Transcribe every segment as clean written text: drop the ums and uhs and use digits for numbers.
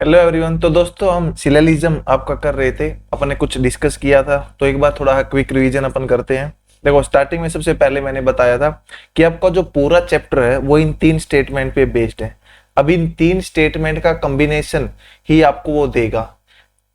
Hello everyone. तो दोस्तों हम सिलेलिज्म आपका कर रहे थे, अपन ने कुछ डिस्कस किया था, तो एक बार थोड़ा क्विक रिवीजन अपन करते हैं। देखो, स्टार्टिंग में सबसे पहले मैंने बताया था कि आपका जो पूरा चैप्टर है वो इन तीन स्टेटमेंट पे बेस्ड है। अब इन तीन स्टेटमेंट का कॉम्बिनेशन ही आपको वो देगा।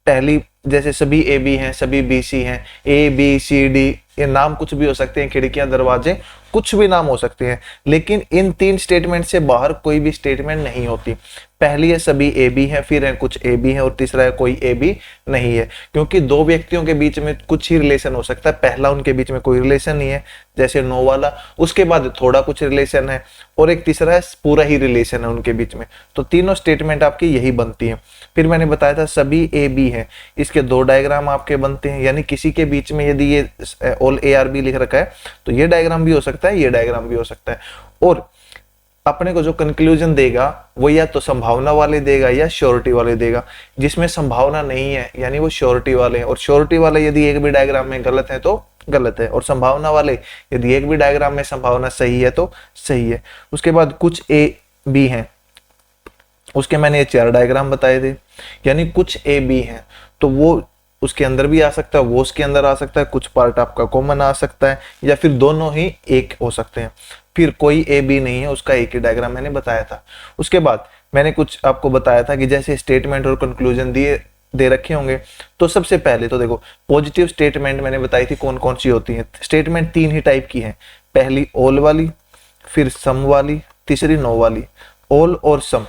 पहली, जैसे सभी ए बी हैं, सभी बी सी हैं, ए बी सी डी, ये नाम कुछ भी हो सकते हैं, खिड़कियां दरवाजे कुछ भी नाम हो सकते हैं, लेकिन इन तीन स्टेटमेंट से बाहर कोई भी स्टेटमेंट नहीं होती। पहली है सभी ए बी है, फिर है कुछ ए बी है, और तीसरा है कोई ए बी नहीं है। क्योंकि दो व्यक्तियों के बीच में कुछ ही रिलेशन हो सकता है, पहला उनके बीच में कोई रिलेशन नहीं है, जैसे नो वाला, उसके बाद थोड़ा कुछ रिलेशन है, और एक तीसरा है पूरा ही रिलेशन है उनके बीच में। तो तीनों स्टेटमेंट आपकी यही बनती है। फिर मैंने बताया था सभी ए बी है, इसके दो डायग्राम आपके बनते हैं, यानी किसी के बीच में यदि ये ऑल ए आर बी लिख रखा है तो ये डायग्राम भी हो सकता है, ये डायग्राम भी हो सकता है। और अपने को जो कंक्लूजन देगा वो या तो संभावना वाले देगा या श्योरिटी वाले देगा। जिसमें संभावना नहीं है यानी वो श्योरिटी वाले हैं, और श्योरिटी वाले यदि एक भी डायग्राम में गलत है तो गलत है, और संभावना वाले यदि एक भी डायग्राम में संभावना सही है तो सही है। उसके बाद कुछ ए बी हैं, उसके मैंने ये चार डायग्राम बताए थे, यानी कुछ ए बी हैं तो वो उसके अंदर भी आ सकता है, वो उसके अंदर आ सकता है, कुछ पार्ट आपका कॉमन आ सकता है, या फिर दोनों ही एक हो सकते हैं। फिर कोई ए बी नहीं है, उसका एक ही डायग्राम मैंने बताया था। उसके बाद मैंने कुछ आपको बताया था कि जैसे स्टेटमेंट और कंक्लूजन दिए दे रखे होंगे, तो सबसे पहले तो देखो, पॉजिटिव स्टेटमेंट मैंने बताई थी कौन कौन सी होती है। स्टेटमेंट तीन ही टाइप की है, पहली ऑल वाली, फिर सम वाली, तीसरी नो वाली। ऑल और सम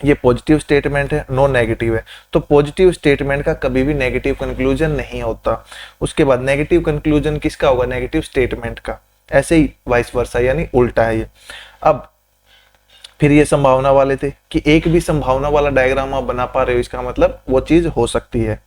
ये पॉजिटिव स्टेटमेंट है, नो नेगेटिव है। तो पॉजिटिव स्टेटमेंट का कभी भी नेगेटिव कंक्लूजन नहीं होता। उसके बाद नेगेटिव कंक्लूजन किसका होगा? नेगेटिव स्टेटमेंट का। ऐसे ही वाइस वर्सा, यानी उल्टा है ये। अब फिर ये संभावना वाले थे कि एक भी संभावना वाला डायग्राम आप बना पा रहे हो, इसका मतलब वो चीज हो सकती है।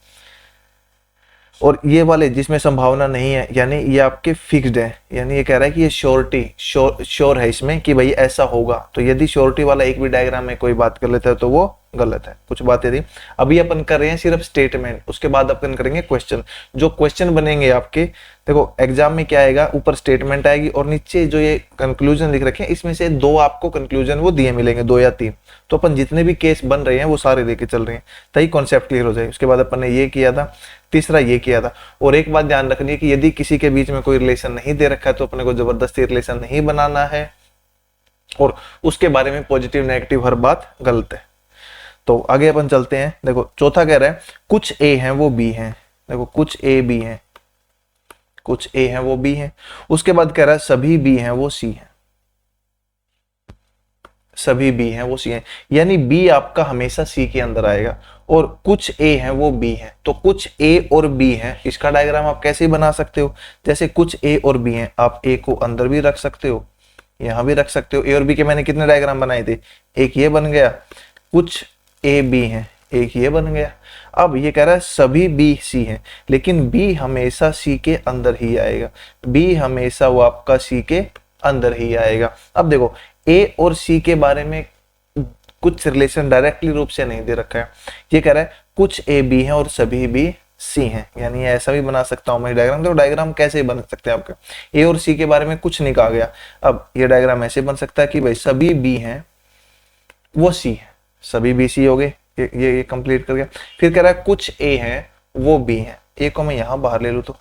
और ये वाले जिसमें संभावना नहीं है, यानी ये आपके फिक्स्ड है, यानी ये कह रहा है कि ये श्योरिटी श्योर है इसमें कि भाई ऐसा होगा। तो यदि श्योरिटी वाला एक भी डायग्राम में कोई बात कर लेता है तो वो गलत है। कुछ बातें थी, अभी अपन कर रहे हैं सिर्फ स्टेटमेंट, उसके बाद अपन करेंगे क्वेश्चन। जो क्वेश्चन बनेंगे आपके, देखो एग्जाम में क्या आएगा, ऊपर स्टेटमेंट आएगी और नीचे जो ये कंक्लूजन लिख रखे हैं इसमें से दो आपको कंक्लूजन वो दिए मिलेंगे, दो या तीन। तो अपन जितने भी केस बन रहे हैं वो सारे लेके चल रहे हैं ताकि कॉन्सेप्ट क्लियर हो जाए। उसके बाद अपन ने ये किया था, तीसरा ये किया था। और एक बात ध्यान रखनी है कि यदि किसी के बीच में कोई रिलेशन नहीं दे रखा है तो अपने को जबरदस्ती रिलेशन नहीं बनाना है, और उसके बारे में पॉजिटिव नेगेटिव हर बात गलत है। तो आगे अपन चलते हैं। देखो चौथा कह रहा है कुछ ए हैं वो बी हैं। देखो कुछ ए बी हैं, कुछ ए हैं वो बी हैं। उसके बाद कह रहा है सभी बी हैं वो सी हैं, सभी बी हैं वो सी हैं, यानी बी आपका हमेशा सी के अंदर आएगा। और कुछ ए हैं वो बी हैं, तो कुछ ए और बी हैं, इसका डायग्राम आप कैसे बना सकते हो? जैसे कुछ ए और बी हैं, आप ए को अंदर भी रख सकते हो, यहां भी रख सकते हो। ए और बी के मैंने कितने डायग्राम बनाए थे? एक ये बन गया, कुछ ए बी हैं, एक ये बन गया। अब ये कह रहा है सभी बी सी हैं, लेकिन बी हमेशा सी के अंदर ही आएगा, बी हमेशा वो आपका सी के अंदर ही आएगा। अब देखो ए और सी के बारे में कुछ रिलेशन डायरेक्टली रूप से नहीं दे रखा है। ये कह रहा है कुछ ए बी हैं और सभी बी सी हैं, यानी ऐसा भी बना सकता हूं मैं डायग्राम। तो डायग्राम कैसे बन सकते हैं आपके? ए और सी के बारे में कुछ नहीं कहा गया। अब ये डायग्राम ऐसे बन सकता है कि भाई सभी बी हैं वो सी है, सभी बी सी हो गए, ये कंप्लीट कर गया। फिर कह रहा है कुछ ए हैं वो बी हैं। ए को मैं यहां बाहर ले लूं तो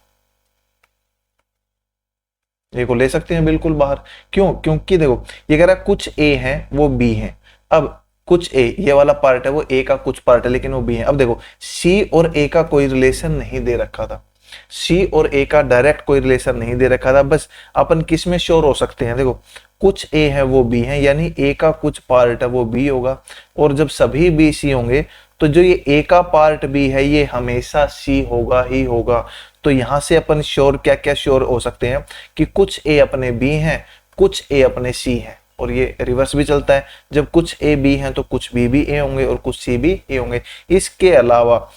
ए को ले सकते हैं बिल्कुल बाहर। क्यों? क्योंकि देखो ये कह रहा है कुछ ए हैं वो बी हैं। अब कुछ ए, ये वाला पार्ट है वो ए का कुछ पार्ट है, लेकिन वो बी है। अब देखो सी और ए का कोई रिलेशन नहीं दे रखा था, सी और ए का डायरेक्ट कोई रिलेशन नहीं दे रखा था। बस अपन किस में श्योर हो सकते हैं? देखो कुछ ए है वो बी है, यानी ए का कुछ पार्ट है वो बी होगा। और जब सभी बी सी होंगे तो जो ये ए का पार्ट बी है ये हमेशा सी होगा ही होगा। तो यहां से अपन श्योर क्या क्या श्योर हो सकते हैं कि कुछ ए अपने बी हैं, कुछ ए अपने सी हैं। और ये रिवर्स भी चलता है, जब कुछ ए बी हैं तो कुछ बी भी ए होंगे और कुछ सी भी ए होंगे। इसके अलावा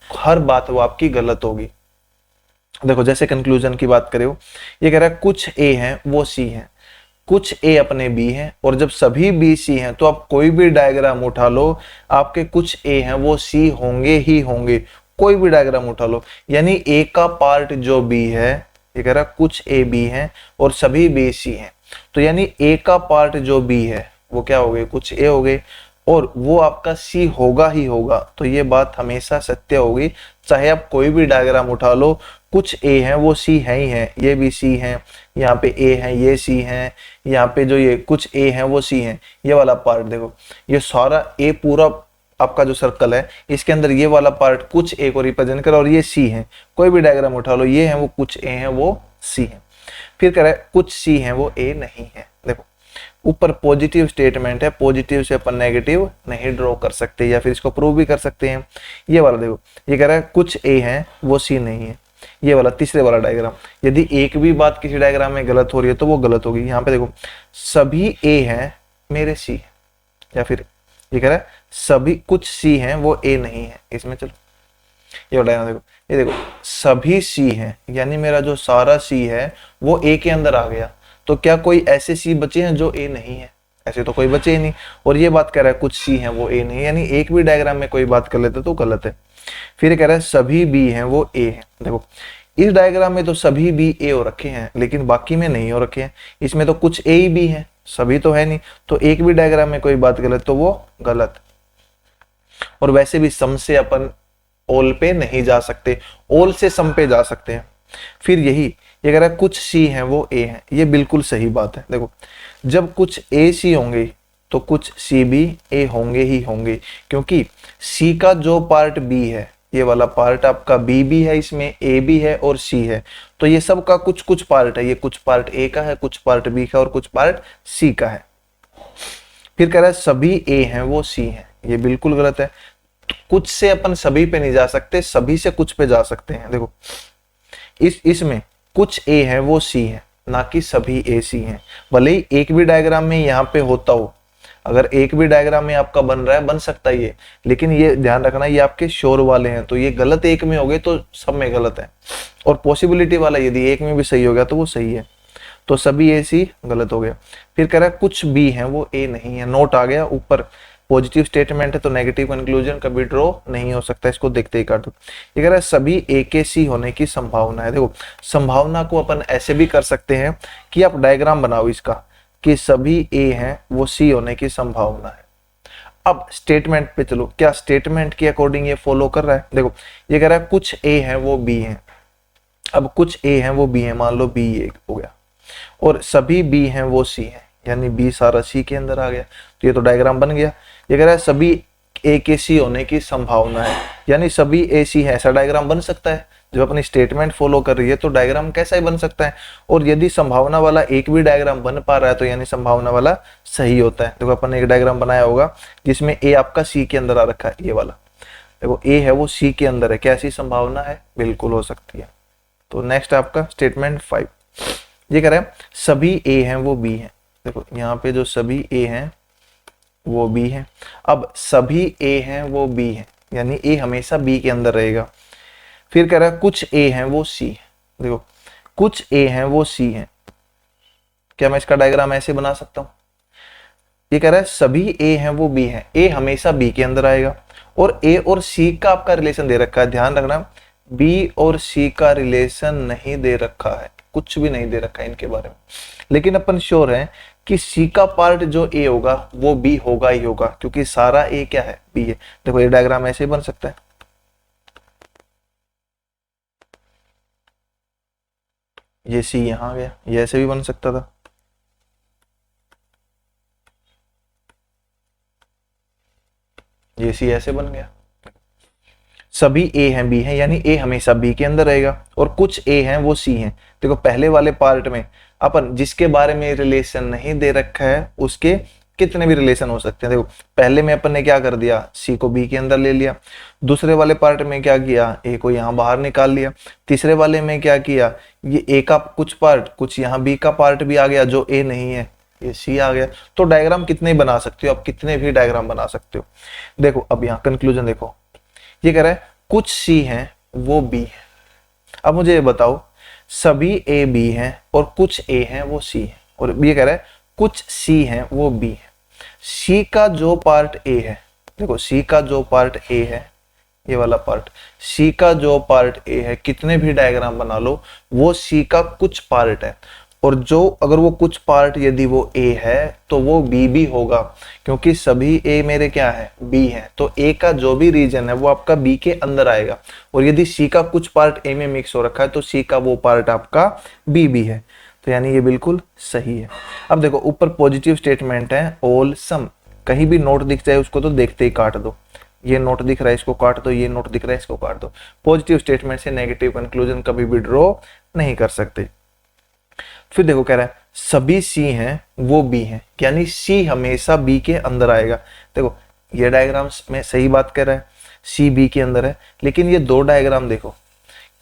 हर बात वो आपकी गलत होगी। देखो जैसे कंक्लूजन की बात करें, ये कह रहा है कुछ ए हैं वो सी हैं, कुछ ए अपने बी हैं, और जब सभी बी सी हैं तो आप कोई भी डायग्राम उठा लो, आपके कुछ ए हैं वो सी होंगे ही होंगे। कोई भी डायग्राम उठा लो, यानी ए का पार्ट जो बी है, ये कह रहा है कुछ ए बी हैं और सभी बी सी हैं, तो यानी ए का पार्ट जो बी है वो क्या हो गए? कुछ ए हो गए। और वो आपका सी होगा ही होगा, तो ये बात हमेशा सत्य होगी। चाहे आप कोई भी डायग्राम उठा लो, कुछ ए हैं वो सी है ही है, ये भी सी है, यहाँ पे ए है, ये सी है, यहाँ पे जो ये कुछ ए हैं वो सी हैं। ये वाला पार्ट देखो, ये सारा ए पूरा आपका जो सर्कल है, इसके अंदर ये वाला पार्ट कुछ ए को रिप्रेजेंट कर, और ये सी है। कोई भी डायग्राम उठा लो, ये है वो कुछ ए हैं वो सी है। फिर कह रहा है कुछ सी हैं वो ए नहीं है। देखो ऊपर पॉजिटिव स्टेटमेंट है, पॉजिटिव से अपन नेगेटिव नहीं ड्रॉ कर सकते, या फिर इसको प्रूव भी कर सकते हैं। ये वाला देखो, ये कह रहा है कुछ ए हैं वो सी नहीं है। ये वाला तीसरे वाला डायग्राम, यदि एक भी बात किसी डायग्राम में गलत हो रही है तो वो गलत होगी। यहाँ पे देखो सभी ए हैं मेरे सी, या फिर ये कह रहा है सभी कुछ सी हैं वो ए नहीं है। इसमें चलो ये डायग्राम देखो, ये देखो सभी सी हैं, यानी मेरा जो सारा सी है वो ए के अंदर आ गया। तो क्या कोई ऐसे सी बचे हैं जो ए नहीं है? ऐसे तो कोई बचे ही नहीं। और ये बात कह रहा है कुछ सी हैं वो ए नहीं है, यानी एक भी डायग्राम में कोई बात कर लेते तो गलत है। फिर कह रहा है सभी बी हैं वो ए हैं। देखो इस डायग्राम में तो सभी बी ए हो रखे हैं, लेकिन बाकी में नहीं हो रखे हैं। इसमें तो कुछ ए ही बी हैं, सभी तो है नहीं, तो एक भी डायग्राम में कोई बात गलत तो वो गलत। और वैसे भी सम से अपन ऑल पे नहीं जा सकते, ऑल से सम पे जा सकते हैं। फिर यही ये कह रहा है कुछ सी हैं वो ए हैं, ये बिल्कुल सही बात है। देखो जब कुछ ए सी होंगे तो कुछ सी भी ए होंगे ही होंगे, क्योंकि सी का जो पार्ट बी है, ये वाला पार्ट आपका बी भी है, इसमें ए भी है और सी है, तो ये सब का कुछ कुछ पार्ट है। ये कुछ पार्ट ए का है, कुछ पार्ट बी का और कुछ पार्ट सी का है। फिर कह रहा है सभी ए हैं वो सी हैं, ये बिल्कुल गलत है। कुछ से अपन सभी पे नहीं जा सकते, सभी से कुछ पे जा सकते हैं। देखो इसमें कुछ ए है वो सी है, ना कि सभी ए सी हैं। भले ही एक भी डायग्राम में यहाँ पे होता हो, अगर एक भी डायग्राम में आपका बन रहा है, बन सकता है ये, लेकिन ये ध्यान रखना ये आपके शोर वाले हैं, तो ये गलत एक में हो गए तो सब में गलत है। और पॉसिबिलिटी वाला यदि एक में भी सही हो गया तो वो सही है, तो सभी ए सी गलत हो गया। फिर कह रहा है कुछ बी है वो ए नहीं है, नोट आ गया ऊपर। पॉजिटिव स्टेटमेंट है तो नेगेटिव कंक्लूजन कभी ड्रॉ नहीं हो सकता, इसको देखते ही काट दो। ये कह रहा है सभी ए के सी होने की संभावना है। देखो संभावना को अपन ऐसे भी कर सकते हैं कि आप डायग्राम बनाओ इसका कि सभी ए हैं वो सी होने की संभावना है। अब स्टेटमेंट पे चलो, क्या स्टेटमेंट के अकॉर्डिंग ये फॉलो कर रहा है? देखो ये कह रहा है कुछ ए हैं वो बी हैं। अब कुछ ए हैं वो बी हैं, मान लो बी ए हो गया, और सभी बी हैं वो सी हैं, यानी बी सारा सी के अंदर आ गया, तो ये तो डायग्राम बन गया। ये कह रहा है सभी ए के सी होने की संभावना है, यानी सभी ए सी है, ऐसा डायग्राम बन सकता है। जब अपनी स्टेटमेंट फॉलो कर रही है तो डायग्राम कैसा ही बन सकता है। और यदि संभावना वाला एक भी डायग्राम बन पा रहा है तो यानी संभावना वाला सही होता है। देखो अपन ने एक डायग्राम बनाया होगा जिसमें ए आपका सी के अंदर आ रखा है, ये वाला देखो ए है वो सी के अंदर है, क्या ऐसी संभावना है? बिल्कुल हो सकती है। तो नेक्स्ट आपका स्टेटमेंट 5, ये कह रहा है सभी ए हैं वो बी हैं। देखो यहाँ पे जो सभी ए हैं वो बी हैं। अब सभी ए हैं वो बी हैं, यानी ए हमेशा बी के अंदर रहेगा। फिर कह रहा है कुछ ए हैं वो सी है। देखो कुछ ए हैं वो सी हैं, क्या मैं इसका डायग्राम ऐसे बना सकता हूं? ये कह रहा है सभी ए हैं वो बी हैं, ए हमेशा बी के अंदर आएगा। और ए और सी का आपका रिलेशन दे रखा है, ध्यान रखना बी और सी का रिलेशन नहीं दे रखा है, कुछ भी नहीं दे रखा है इनके बारे में। लेकिन अपन श्योर है कि सी का पार्ट जो ए होगा वो बी होगा ही होगा, क्योंकि सारा ए क्या है? बी है। देखो ये डायग्राम ऐसे बन सकता है, ये सी यहां आ गया, ये ऐसे भी बन सकता था, ये सी ऐसे बन गया। सभी ए हैं बी हैं, यानी ए हमेशा बी के अंदर रहेगा। और कुछ ए हैं वो सी हैं। देखो पहले वाले पार्ट में अपन जिसके बारे में रिलेशन नहीं दे रखा है उसके कितने भी रिलेशन हो सकते हैं। देखो पहले में अपन ने क्या कर दिया, सी को बी के अंदर ले लिया। दूसरे वाले पार्ट में क्या किया, ए को यहाँ बाहर निकाल लिया। तीसरे वाले में क्या किया, ये ए का कुछ पार्ट, कुछ यहाँ बी का पार्ट भी आ गया जो ए नहीं है, ये सी आ गया। तो डायग्राम कितने बना सकते हो आप, कितने भी डायग्राम बना सकते हो। देखो अब यहाँ कंक्लूजन देखो, ये कह रहा है कुछ सी हैं वो बी है। अब मुझे ये बताओ सभी ए बी हैं और कुछ ए हैं वो सी है, और ये कह रहा है कुछ सी हैं वो बी है। सी का जो पार्ट ए है, देखो सी का जो पार्ट ए है, ये वाला पार्ट, सी का जो पार्ट ए है, कितने भी डायग्राम बना लो वो सी का कुछ पार्ट है। और जो अगर वो कुछ पार्ट यदि वो ए है तो वो बी भी होगा, क्योंकि सभी ए मेरे क्या है, बी है। तो ए का जो भी रीजन है वो आपका बी के अंदर आएगा, और यदि सी का कुछ पार्ट ए में मिक्स हो रखा है तो सी का वो पार्ट आपका बी भी है। तो यानी ये बिल्कुल सही है। अब देखो ऊपर पॉजिटिव स्टेटमेंट है ऑल सम, कहीं भी नोट दिख जाए उसको तो देखते ही काट दो। ये नोट दिख रहा है इसको काट दो, ये नोट दिख रहा है इसको काट दो। पॉजिटिव स्टेटमेंट से नेगेटिव कंक्लूजन कभी भी ड्रॉ नहीं कर सकते। फिर देखो कह रहा है सभी सी हैं वो बी हैं, यानी सी हमेशा बी के अंदर आएगा। देखो ये डायग्राम्स में सही बात कर रहा है, सी बी के अंदर है, लेकिन ये दो डायग्राम देखो,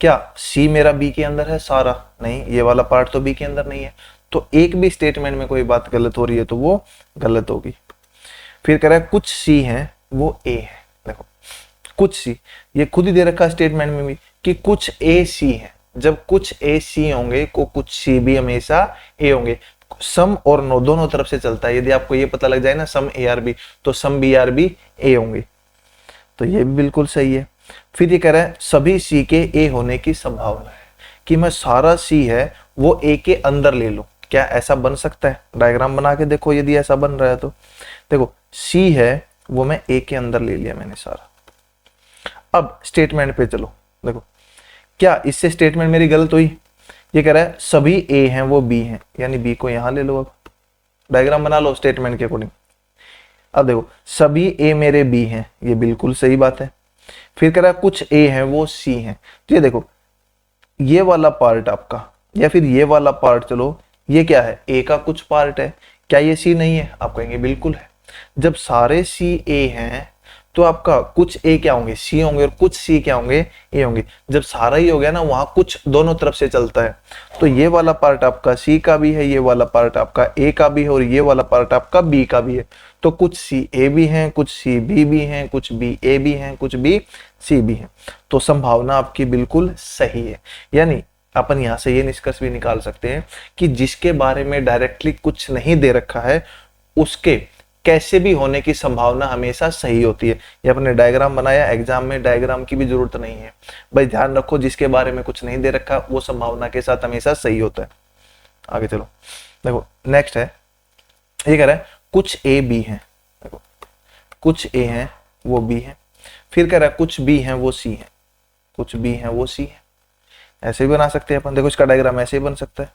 क्या सी मेरा बी के अंदर है सारा? नहीं, ये वाला पार्ट तो बी के अंदर नहीं है। तो एक भी स्टेटमेंट में कोई बात गलत हो रही है तो वो गलत होगी। फिर कह रहा है कुछ सी हैं वो ए है। देखो कुछ सी, ये खुद ही दे रखा है स्टेटमेंट में भी कि कुछ ए सी है। जब कुछ ए सी होंगे को कुछ सी भी हमेशा ए होंगे। सम और नो दोनों तरफ से चलता है। यदि आपको ये पता लग जाए ना सम ए आर बी, तो सम बी आर बी ए होंगे। तो ये भी बिल्कुल सही है। फिर ये कह रहा है सभी सी के ए होने की संभावना है, कि मैं सारा सी है वो ए के अंदर ले लूं। क्या ऐसा बन सकता है? डायग्राम बना के देखो यदि ऐसा बन रहा है तो। देखो सी है वो मैं ए के अंदर ले लिया मैंने सारा। अब स्टेटमेंट पे चलो, देखो क्या इससे स्टेटमेंट मेरी गलत हुई? ये कह रहा है सभी ए हैं वो बी हैं, यानी बी को यहां ले लो। अब डायग्राम बना लो स्टेटमेंट के अकॉर्डिंग। अब देखो सभी ए मेरे बी हैं, ये बिल्कुल सही बात है। फिर कह रहा है कुछ ए हैं वो सी हैं। तो ये देखो ये वाला पार्ट आपका या फिर ये वाला पार्ट, चलो ये क्या है, ए का कुछ पार्ट है। क्या ये सी नहीं है? आप कहेंगे बिल्कुल है। जब सारे सी ए हैं तो आपका कुछ ए क्या होंगे, सी होंगे, और कुछ सी क्या होंगे, ए होंगे। जब सारा ही हो गया ना, वहां कुछ दोनों तरफ से चलता है। तो ये वाला पार्ट आपका सी का भी है, ये वाला पार्ट आपका ए का भी है, और ये वाला पार्ट आपका बी का भी है। तो कुछ सी ए भी हैं, कुछ सी बी भी हैं, कुछ बी ए भी हैं, कुछ बी सी भी हैं। तो संभावना आपकी बिल्कुल सही है। यानी अपन यहाँ से ये निष्कर्ष भी निकाल सकते हैं कि जिसके बारे में डायरेक्टली कुछ नहीं दे रखा है उसके कैसे भी होने की संभावना हमेशा सही होती है। ये अपने डायग्राम बनाया, एग्जाम में डायग्राम की भी जरूरत नहीं है। भाई ध्यान रखो जिसके बारे में कुछ नहीं दे रखा वो संभावना के साथ हमेशा सही होता है। आगे चलो, देखो नेक्स्ट है, ये कह रहा है कुछ ए बी है। देखो कुछ ए हैं वो बी है। फिर कह रहा है कुछ बी हैं वो सी है, कुछ बी हैं वो सी है। ऐसे भी बना सकते हैं अपन। देखो इसका डायग्राम ऐसे ही बन सकता है,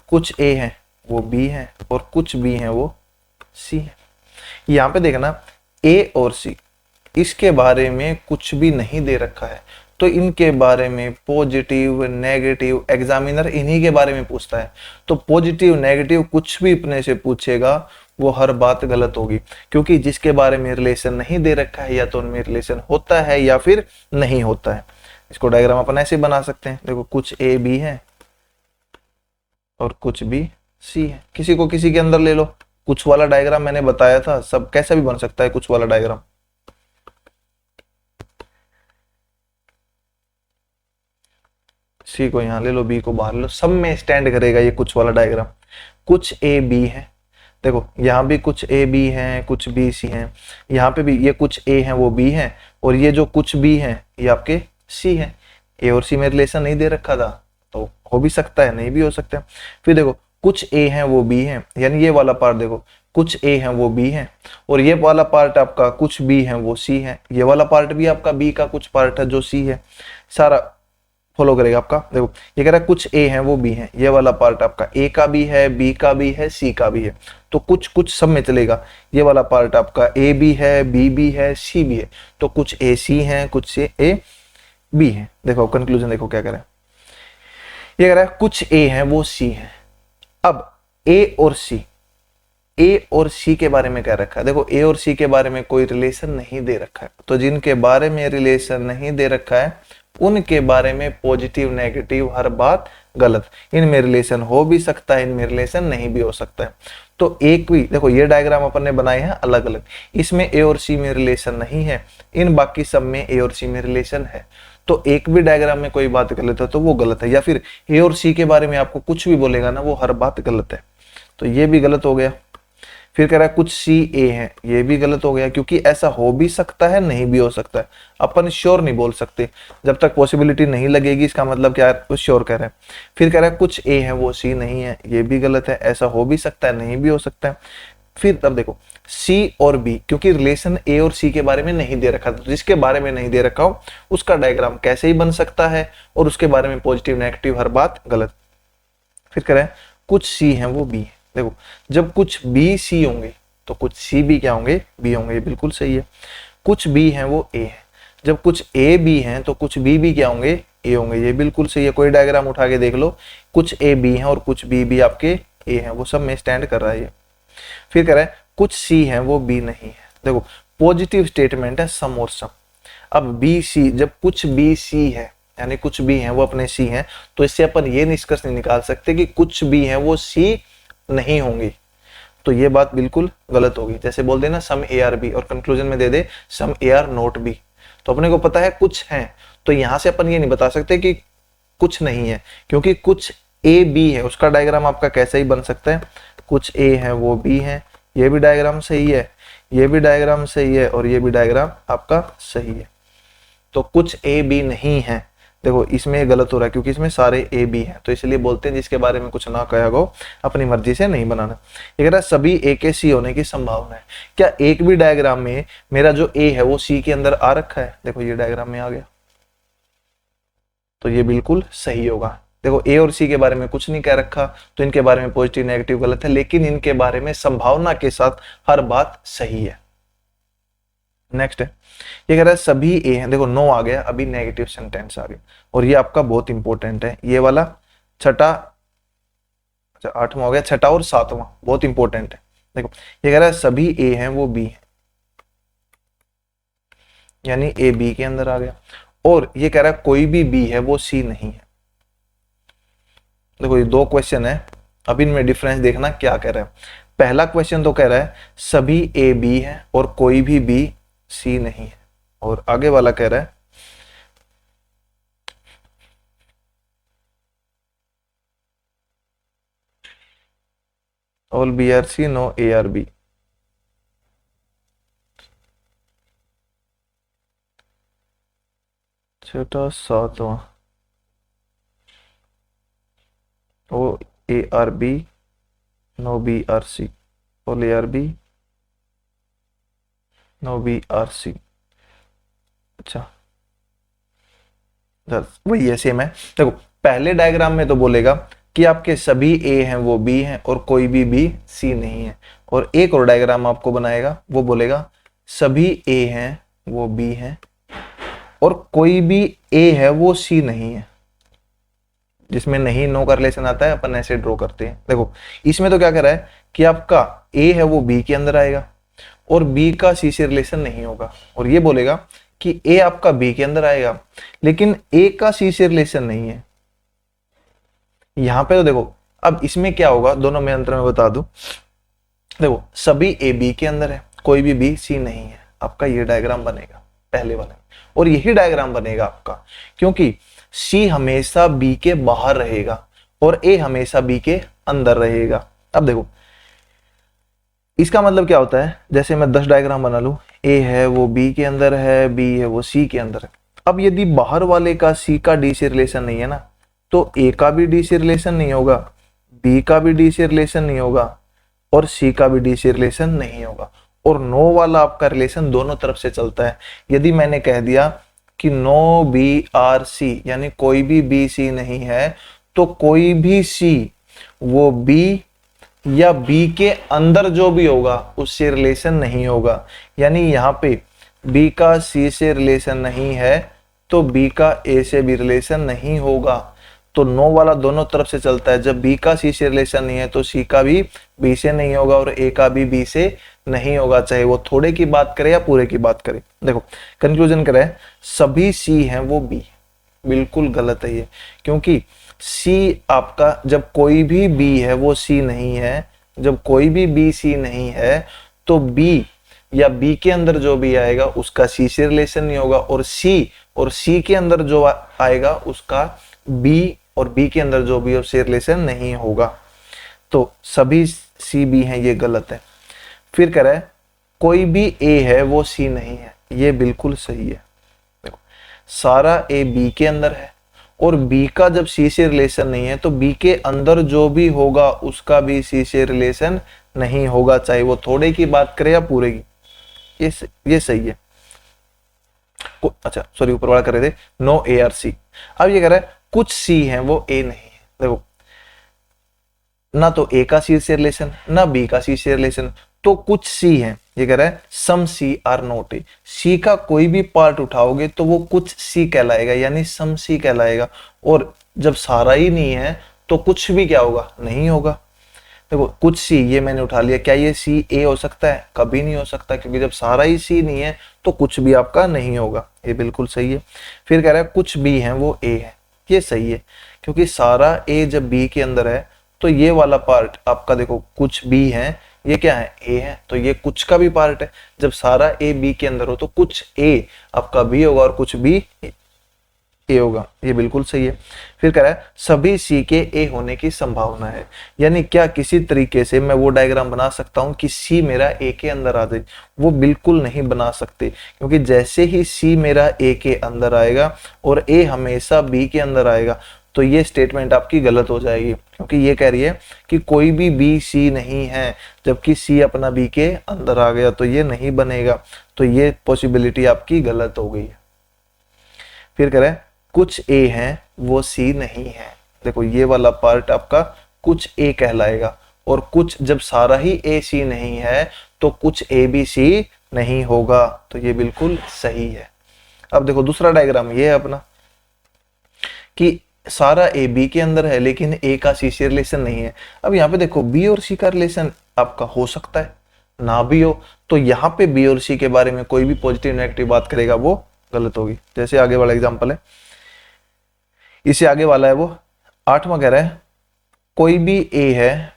कुछ ए हैं वो बी है और कुछ बी हैं वो सी है। यहाँ पे देखना ए और सी, इसके बारे में कुछ भी नहीं दे रखा है, तो इनके बारे में पॉजिटिव नेगेटिव एग्जामिनर इन्हीं के बारे में पूछता है। तो पॉजिटिव नेगेटिव कुछ भी अपने से पूछेगा वो हर बात गलत होगी, क्योंकि जिसके बारे में रिलेशन नहीं दे रखा है या तो उनमें रिलेशन होता है या फिर नहीं होता है। इसको डायग्राम अपन ऐसे बना सकते हैं। देखो कुछ ए बी है और कुछ बी सी है। किसी को किसी के अंदर ले लो। कुछ वाला डायग्राम मैंने बताया था, सब कैसा भी बन सकता है कुछ वाला डायग्राम। सी को यहां ले लो, बी को बाहर ले लो, सब में स्टैंड करेगा ये कुछ वाला डायग्राम। कुछ ए बी है, देखो यहाँ भी कुछ ए बी हैं, कुछ बी सी हैं। यहाँ पे भी ये कुछ ए हैं वो बी हैं, और ये जो कुछ बी हैं ये आपके सी हैं। ए और सी में रिलेशन नहीं दे रखा था तो हो भी सकता है, नहीं भी हो सकता है। फिर देखो कुछ ए हैं वो बी हैं, यानी ये वाला पार्ट देखो कुछ ए हैं वो बी हैं, और ये वाला पार्ट आपका कुछ बी हैं वो सी है। ये वाला पार्ट भी आपका बी का कुछ पार्ट है जो सी है। सारा फॉलो करेगा आपका। देखो ये कह रहा है कुछ ए हैं वो बी हैं, ये वाला पार्ट आपका ए का भी है, बी का भी है, सी का भी है। तो कुछ कुछ सब में चलेगा। ये वाला पार्ट आपका ए भी है, बी भी है, सी भी है। तो कुछ ए सी हैं, कुछ से ए बी है। देखो कंक्लूजन देखो क्या कह रहा है, ये कह रहा है कुछ ए हैं वो सी है। अब ए और सी, ए और सी के बारे में क्या रखा है? देखो ए और सी के बारे में कोई रिलेशन नहीं दे रखा है। तो जिनके बारे में रिलेशन नहीं दे रखा है उनके बारे में पॉजिटिव नेगेटिव हर बात गलत। इनमें रिलेशन हो भी सकता है, इनमें रिलेशन नहीं भी हो सकता है। तो एक भी देखो ये डायग्राम अपन ने बनाए हैं अलग अलग, इसमें ए और सी में रिलेशन नहीं है, इन बाकी सब में ए और सी में रिलेशन है। तो एक भी डायग्राम में कोई बात गलत है तो वो गलत है, या फिर ए और सी के बारे में आपको कुछ भी बोलेगा ना वो हर बात गलत है। तो ये भी गलत हो गया। फिर कह रहा है कुछ सी ए है, ये भी गलत हो गया, क्योंकि ऐसा हो भी सकता है नहीं भी हो सकता है, अपन श्योर नहीं बोल सकते, जब तक पॉसिबिलिटी नहीं लगेगी इसका मतलब क्या है, कुछ श्योर कह रहा है। फिर कह रहा है कुछ ए है वो सी नहीं है, ये भी गलत है, ऐसा हो भी सकता है नहीं भी हो सकता है। फिर तब देखो सी और बी, क्योंकि रिलेशन ए और सी के बारे में नहीं दे रखा, तो जिसके बारे में नहीं दे रखा हो उसका डायग्राम कैसे ही बन सकता है, और उसके बारे में पॉजिटिव नेगेटिव हर बात गलत। फिर कह रहा है कुछ सी है वो बी है। देखो जब कुछ बी सी होंगे तो कुछ सी भी क्या होंगे, बी होंगे, ये बिल्कुल सही है। कुछ बी है वो ए है, जब कुछ ए बी है तो कुछ बी भी क्या होंगे, ए होंगे, ये बिल्कुल सही है। कोई डायग्राम उठा के देख लो, कुछ ए बी है और कुछ बी भी आपके ए है, वो सब में स्टैंड कर रहा है ये। फिर कह रहा है कुछ सी है वो बी नहीं है। देखो पॉजिटिव स्टेटमेंट है सम और सम। अब बी सी, जब कुछ बी सी है यानी कुछ बी है वो अपने सी हैं, तो इससे अपन ये निष्कर्ष नहीं निकाल सकते कि कुछ बी है वो सी नहीं होंगी, तो ये बात बिल्कुल गलत होगी। जैसे बोल देना सम ए आर बी और कंक्लूजन में दे दे सम ए आर नॉट बी, तो अपने को पता है कुछ है, तो यहां से अपन ये नहीं बता सकते कि कुछ नहीं है, क्योंकि कुछ ए बी है, उसका डायग्राम आपका कैसे ही बन सकता है, कुछ ए है वो बी है, ये भी डायग्राम सही है, ये भी डायग्राम सही है, और ये भी डायग्राम आपका सही है। तो कुछ ए बी नहीं है, देखो इसमें गलत हो रहा है क्योंकि इसमें सारे ए बी हैं, तो इसलिए बोलते हैं जिसके बारे में कुछ ना कहा गो अपनी मर्जी से नहीं बनाना। ये कह रहा है सभी ए के सी होने की संभावना है। क्या एक भी डायग्राम में मेरा जो ए है वो सी के अंदर आ रखा है, देखो ये डायग्राम में आ गया, तो ये बिल्कुल सही होगा। देखो ए और सी के बारे में कुछ नहीं कह रखा, तो इनके बारे में पॉजिटिव नेगेटिव गलत है, लेकिन इनके बारे में संभावना के साथ हर बात सही है। नेक्स्ट है, ये कह रहा है सभी ए हैं, देखो नो आ गया, अभी नेगेटिव सेंटेंस आ गया, और ये आपका बहुत इंपॉर्टेंट है, ये वाला छठा, अच्छा आठवां हो गया, छठा और सातवां बहुत इंपॉर्टेंट है। देखो ये कह रहा है सभी ए हैं वो बी है, यानी ए बी के अंदर आ गया, और ये कह रहा है कोई भी बी है वो सी नहीं है। देखो ये दो क्वेश्चन है, अब इनमें डिफरेंस देखना क्या कह रहा है। पहला क्वेश्चन तो कह रहा है सभी ए बी है और कोई भी बी सी नहीं है, और आगे वाला कह रहा है all B R C no A are B. छठा सातवां ओ A are B no B R C, all A are B no B R C. अच्छा वही है, सेम है। देखो पहले डायग्राम में तो बोलेगा कि आपके सभी ए हैं वो बी हैं और कोई भी बी सी नहीं है, और एक और डायग्राम आपको बनाएगा वो बोलेगा सभी ए हैं वो बी हैं और कोई भी ए है वो सी नहीं है, जिसमें नहीं नो का रिलेशन आता है अपन ऐसे ड्रॉ करते हैं। देखो इसमें तो क्या कर रहा है कि आपका ए है वो बी के अंदर आएगा और बी का सी से रिलेशन नहीं होगा, और ये बोलेगा कि ए आपका बी के अंदर आएगा लेकिन ए का सी से रिलेशन नहीं है। यहां पे तो देखो अब इसमें क्या होगा, दोनों में अंतर में बता दूं। देखो सभी ए बी के अंदर है, कोई भी बी सी नहीं है, आपका ये डायग्राम बनेगा पहले वाला, और यही डायग्राम बनेगा आपका, क्योंकि सी हमेशा बी के बाहर रहेगा और ए हमेशा बी के अंदर रहेगा। अब देखो इसका मतलब क्या होता है, जैसे मैं 10 डायग्राम बना लूं, ए है वो बी के अंदर है, बी है वो सी के अंदर है। अब यदि बाहर वाले का सी का डी से रिलेशन नहीं है ना, तो ए का भी डी से रिलेशन नहीं होगा, बी का भी डी से रिलेशन नहीं होगा, और सी का भी डी से रिलेशन नहीं होगा, और नो वाला आपका रिलेशन दोनों तरफ से चलता है। यदि मैंने कह दिया कि नो बी आर सी, यानी कोई भी बी सी नहीं है, तो कोई भी सी वो बी या बी के अंदर जो भी होगा उससे रिलेशन नहीं होगा। यानी यहाँ पे बी का सी से रिलेशन नहीं है तो बी का ए से भी रिलेशन नहीं होगा। तो नो वाला दोनों तरफ से चलता है, जब बी का सी से रिलेशन नहीं है तो सी का भी बी से नहीं होगा और ए का भी बी से नहीं होगा, चाहे वो थोड़े की बात करे या पूरे की बात करे। देखो कंक्लूजन करे सभी सी हैं वो बी, बिल्कुल गलत है ये, क्योंकि सी आपका जब कोई भी बी है वो सी नहीं है, जब कोई भी बी सी नहीं है तो बी या बी के अंदर जो भी आएगा उसका सी से रिलेशन नहीं होगा, और सी के अंदर जो आएगा उसका बी और बी के अंदर जो भी उससे रिलेशन नहीं होगा। तो सभी सी बी हैं, ये गलत है। फिर कह रहा है कोई भी ए है वो सी नहीं है, ये बिल्कुल सही है। देखो सारा ए बी के अंदर है और बी का जब सी से रिलेशन नहीं है तो बी के अंदर जो भी होगा उसका भी सी से रिलेशन नहीं होगा, चाहे वो थोड़े की बात करे या पूरे की। ये सही है। अच्छा सॉरी, ऊपर वाला कर रहे थे नो ए आर सी। अब ये कह रहा है कुछ सी है वो ए नहीं है। देखो ना तो ए का सी से रिलेशन ना बी का सी से रिलेशन, तो कुछ सी है। ये कह रहा है सम सी आर नॉट ए, सी का कोई भी पार्ट उठाओगे तो वो कुछ सी कहलाएगा, यानी सम सी कहलाएगा। और जब सारा ही नहीं है तो कुछ भी क्या होगा, नहीं होगा। देखो कुछ सी ये मैंने उठा लिया, क्या ये सी ए हो सकता है? कभी नहीं हो सकता, क्योंकि जब सारा ही सी नहीं है तो कुछ भी आपका नहीं होगा। ये बिल्कुल सही है। फिर कह रहा है कुछ बी है वो ए है, ये सही है, क्योंकि सारा ए जब बी के अंदर है तो ये वाला पार्ट आपका देखो कुछ बी है, ये क्या है, ए है, तो ये कुछ का भी पार्ट है। जब सारा ए बी के अंदर हो तो कुछ ए आपका बी होगा और कुछ बी ए होगा, ये बिल्कुल सही है। फिर कह रहा है सभी सी के ए होने की संभावना है, यानी क्या किसी तरीके से मैं वो डायग्राम बना सकता हूं कि सी मेरा ए के अंदर आ जाए? वो बिल्कुल नहीं बना सकते, क्योंकि जैसे ही सी मेरा ए के अंदर आएगा और ए हमेशा बी के अंदर आएगा तो ये स्टेटमेंट आपकी गलत हो जाएगी, क्योंकि ये कह रही है कि कोई भी बी सी नहीं है, जबकि सी अपना बी के अंदर आ गया, तो ये नहीं बनेगा। तो ये पॉसिबिलिटी आपकी गलत हो गई है। फिर कह रहे हैं कुछ ए है वो सी नहीं है। देखो ये वाला पार्ट आपका कुछ ए कहलाएगा, और कुछ जब सारा ही ए सी नहीं है तो कुछ ए बी सी नहीं होगा, तो ये बिल्कुल सही है। अब देखो दूसरा डायग्राम ये है अपना कि सारा ए बी के अंदर है लेकिन ए का सी से रिलेशन नहीं है। अब यहाँ पे देखो बी और सी का रिलेशन आपका हो सकता है, ना भी हो, तो यहाँ पे बी और सी के बारे में कोई भी पॉजिटिव नेगेटिव बात करेगा वो गलत होगी। जैसे आगे वाला एग्जांपल है, इससे आगे वाला है वो 8वां कह रहा है कोई भी ए है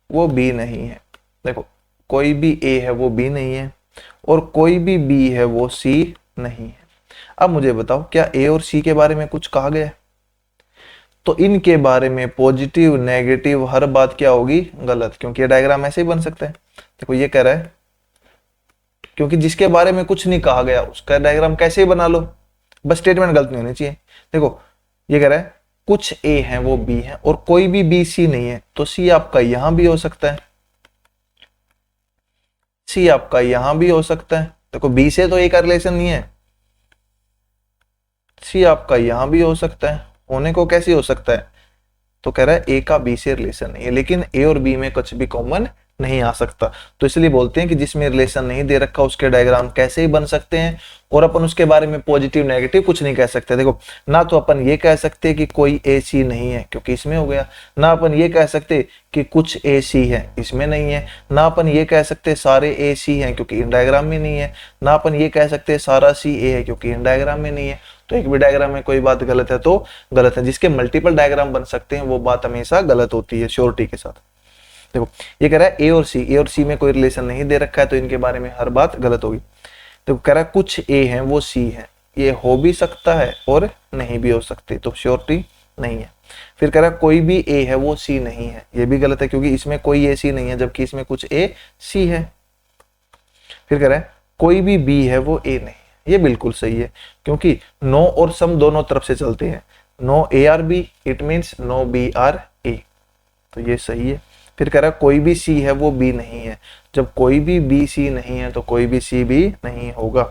वो बी नहीं है। देखो कोई भी ए है वो बी नहीं है और कोई भी बी है वो सी नहीं है। अब मुझे बताओ क्या ए और सी के बारे में कुछ कहा गया है? तो इनके बारे में पॉजिटिव नेगेटिव हर बात क्या होगी, गलत, क्योंकि ये डायग्राम ऐसे ही बन सकता है। देखो ये कह रहा है क्योंकि जिसके बारे में कुछ नहीं कहा गया उसका डायग्राम कैसे ही बना लो, बस स्टेटमेंट गलत नहीं होनी चाहिए। देखो ये कह रहा है कुछ ए है वो बी है और कोई भी बी सी नहीं है, तो सी आपका यहां भी हो सकता है, सी आपका यहां भी हो सकता है। देखो बी से तो ए का रिलेशन नहीं है, सी आपका यहां भी हो सकता है, होने को कैसे हो सकता है? तो कह रहा है ए का बी से रिलेशन नहीं है, लेकिन ए और बी में कुछ भी कॉमन नहीं आ सकता। तो इसलिए बोलते हैं कि जिसमें रिलेशन नहीं दे रखा उसके डायग्राम कैसे ही बन सकते हैं, और अपन उसके बारे में पॉजिटिव नेगेटिव कुछ नहीं कह सकते। देखो ना तो अपन ये कह सकते कि कोई ए सी नहीं है क्योंकि इसमें हो गया, ना अपन ये कह सकते कि कुछ ए सी है, इसमें नहीं है, ना अपन ये कह सकते सारे ए सी हैं क्योंकि इन डायग्राम में नहीं है, ना अपन ये कह सकते सारा सी ए है क्योंकि इन डायग्राम में नहीं है। तो एक भी डायग्राम में कोई बात गलत है तो गलत है। जिसके मल्टीपल डायग्राम बन सकते हैं वो बात हमेशा गलत होती है श्योरिटी के साथ। देखो ये कह रहा है ए और सी में कोई रिलेशन नहीं दे रखा है, तो इनके बारे में हर बात गलत होगी। तो कह रहा है कुछ ए है वो सी है, ये हो भी सकता है और नहीं भी हो सकती, तो श्योरिटी नहीं है। फिर कह रहा है कोई भी ए है वो सी नहीं है, ये भी गलत है क्योंकि इसमें कोई ए सी नहीं है जबकि इसमें कुछ ए सी है। फिर कह रहा है कोई भी बी है वो ए नहीं, ये बिल्कुल सही है क्योंकि नो और सम दोनों तरफ से चलते हैं। No A are B it means no B R A, तो ये सही है। फिर कह रहा है कोई भी सी है वो बी नहीं है, जब कोई भी बी सी नहीं है तो कोई भी सी भी नहीं होगा।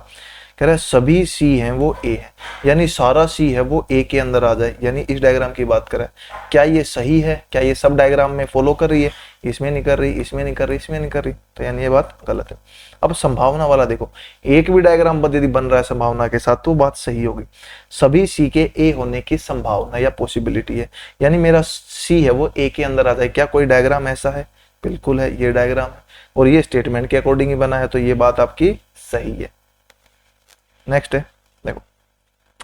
कह रहा है सभी सी हैं वो ए है, यानी सारा सी है वो ए के अंदर आ जाए, यानी इस डायग्राम की बात करें। क्या ये सही है? क्या ये सब डायग्राम में फॉलो कर रही है? इसमें नहीं कर रही, इसमें नहीं कर रही, इसमें नहीं कर रही, तो यानी ये बात गलत है। अब संभावना वाला देखो, एक भी डायग्राम यदि बन रहा है संभावना के साथ तो बात सही होगी। सभी सी के ए होने की संभावना या पॉसिबिलिटी है, यानी मेरा सी है वो ए के अंदर आ जाए। क्या कोई डायग्राम ऐसा है? बिल्कुल है, ये डायग्राम है और ये स्टेटमेंट के अकॉर्डिंग ही बना है, तो ये बात आपकी सही है। नेक्स्ट है, देखो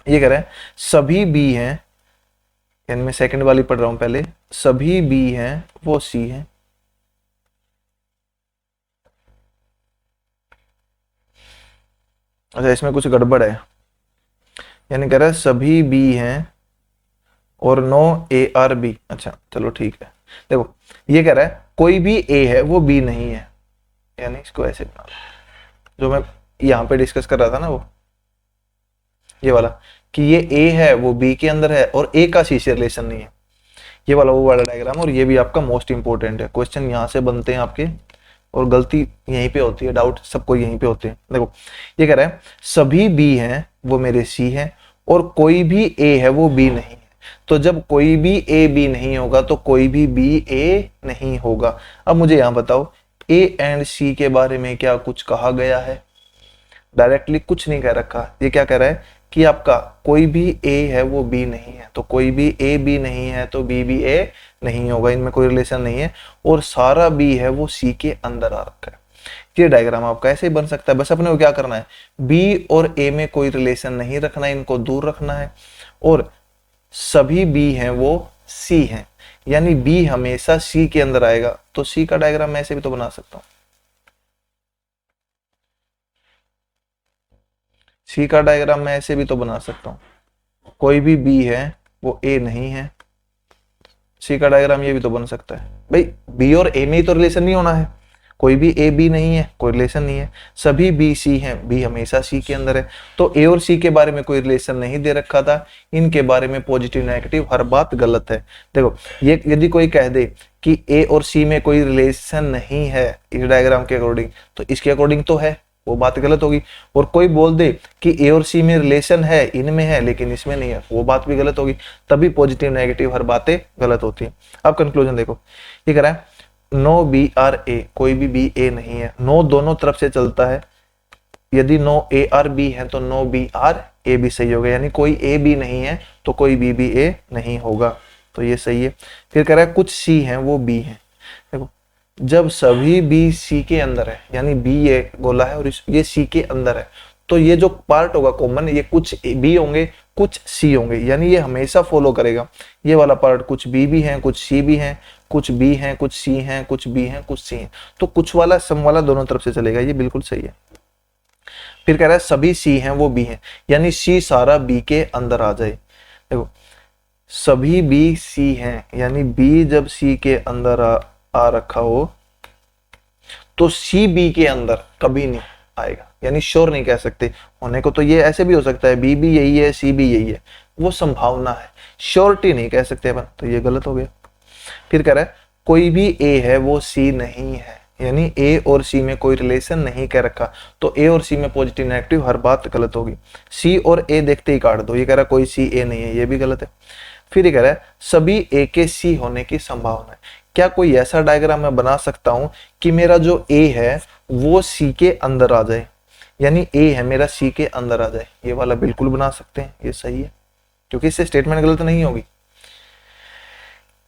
ये कह रहे हैं सभी बी हैं, यानी मैं सेकंड वाली पढ़ रहा हूं पहले, सभी बी हैं वो सी है। अच्छा इसमें कुछ गड़बड़ है, यानी कह रहा है सभी बी हैं और नो ए आर बी। अच्छा चलो ठीक है, देखो ये कह रहा है कोई भी ए है वो बी नहीं है, यानी इसको ऐसे बना लो, जो मैं यहाँ पे डिस्कस कर रहा था ना, वो ये वाला, कि ये ए है वो बी के अंदर है और ए का सी से रिलेशन नहीं है, ये वाला वो वाला डायग्राम। और ये भी आपका मोस्ट इंपॉर्टेंट है, क्वेश्चन यहाँ से बनते हैं आपके, और गलती यहीं पे होती है, डाउट सबको यहीं पे होते हैं। देखो ये कह रहा है सभी बी हैं वो मेरे सी हैं और कोई भी ए है वो बी नहीं है। तो जब कोई भी ए बी नहीं होगा तो कोई भी बी ए नहीं होगा। अब मुझे यहाँ बताओ ए एंड सी के बारे में क्या कुछ कहा गया है? डायरेक्टली कुछ नहीं कह रखा। ये क्या कह रहा है कि आपका कोई भी ए है वो बी नहीं है, तो कोई भी ए बी नहीं है तो बी भी ए नहीं होगा, इनमें कोई रिलेशन नहीं है। और सारा बी है वो सी के अंदर आ रखा है। ये डायग्राम आपका ऐसे ही बन सकता है। बस अपने को क्या करना है, बी और ए में कोई रिलेशन नहीं रखना है, इनको दूर रखना है। और सभी बी हैं वो सी हैं, यानी बी हमेशा सी के अंदर आएगा। तो सी का डायग्राम मैं ऐसे भी तो बना सकता हूं, सी का डायग्राम मैं ऐसे भी तो बना सकता हूं, कोई भी बी है वो ए नहीं है। सी का डायग्राम ये भी तो बन सकता है। भाई बी और ए में ही तो रिलेशन नहीं होना है, कोई भी ए बी नहीं है, कोई रिलेशन नहीं है। सभी बी सी हैं, बी हमेशा सी के अंदर है। तो ए और सी के बारे में कोई रिलेशन नहीं दे रखा था, इनके बारे में पॉजिटिव नेगेटिव हर बात गलत है। देखो ये यदि कोई कह दे कि ए और सी में कोई रिलेशन नहीं है इस डायग्राम के अकॉर्डिंग, तो इसके अकॉर्डिंग तो है, वो बात गलत होगी। और कोई बोल दे कि ए और सी में रिलेशन है, इनमें है लेकिन इसमें नहीं है, वो बात भी गलत होगी। तभी पॉजिटिव नेगेटिव हर बातें गलत होती हैं। अब कंक्लूजन देखो, ये कह रहा है नो बी आर ए, कोई भी बी ए नहीं है। नो दोनों तरफ से चलता है, यदि नो ए आर बी है तो नो बी आर ए भी सही होगा, यानी कोई ए बी नहीं है तो कोई बी भी ए नहीं होगा, तो ये सही है। फिर कह रहा है कुछ सी हैं वो बी हैं। देखो जब सभी बी सी के अंदर है, यानी बी ये गोला है और ये सी के अंदर है, तो ये जो पार्ट होगा कॉमन, ये कुछ बी होंगे कुछ सी होंगे, यानी ये हमेशा फॉलो करेगा। ये वाला पार्ट कुछ बी भी हैं कुछ सी भी हैं, कुछ बी हैं कुछ सी हैं, कुछ बी हैं कुछ सी हैं, तो कुछ वाला सम वाला दोनों तरफ से चलेगा, ये बिल्कुल सही है। फिर कह रहा है सभी सी हैं वो बी हैं, यानी सी सारा बी के अंदर आ जाए। देखो सभी बी सी हैं, यानी बी जब सी के अंदर आ रखा हो तो सी बी के अंदर कभी नहीं आएगा, यानी श्योर नहीं कह सकते। होने को तो ये ऐसे भी हो सकता है बी भी यही है सी भी यही है, वो संभावना है, श्योरिटी नहीं कह सकते अपन, तो ये गलत हो गया। फिर कह रहा है कोई भी ए है वो सी नहीं है, यानी ए और सी में कोई रिलेशन नहीं कह रखा, तो ए और सी में पॉजिटिव नेगेटिव हर बात गलत होगी। सी और ए देखते ही काट दो, ये कह रहा है कोई सी ए नहीं है, ये भी गलत है। फिर ये कह रहा है सभी ए के सी होने की संभावना है। क्या कोई ऐसा डायग्राम मैं बना सकता हूं कि मेरा जो ए है वो सी के अंदर आ जाए, यानी ए है मेरा सी के अंदर आ जाए? ये वाला बिल्कुल बना सकते हैं, ये सही है, क्योंकि इससे स्टेटमेंट गलत नहीं होगी।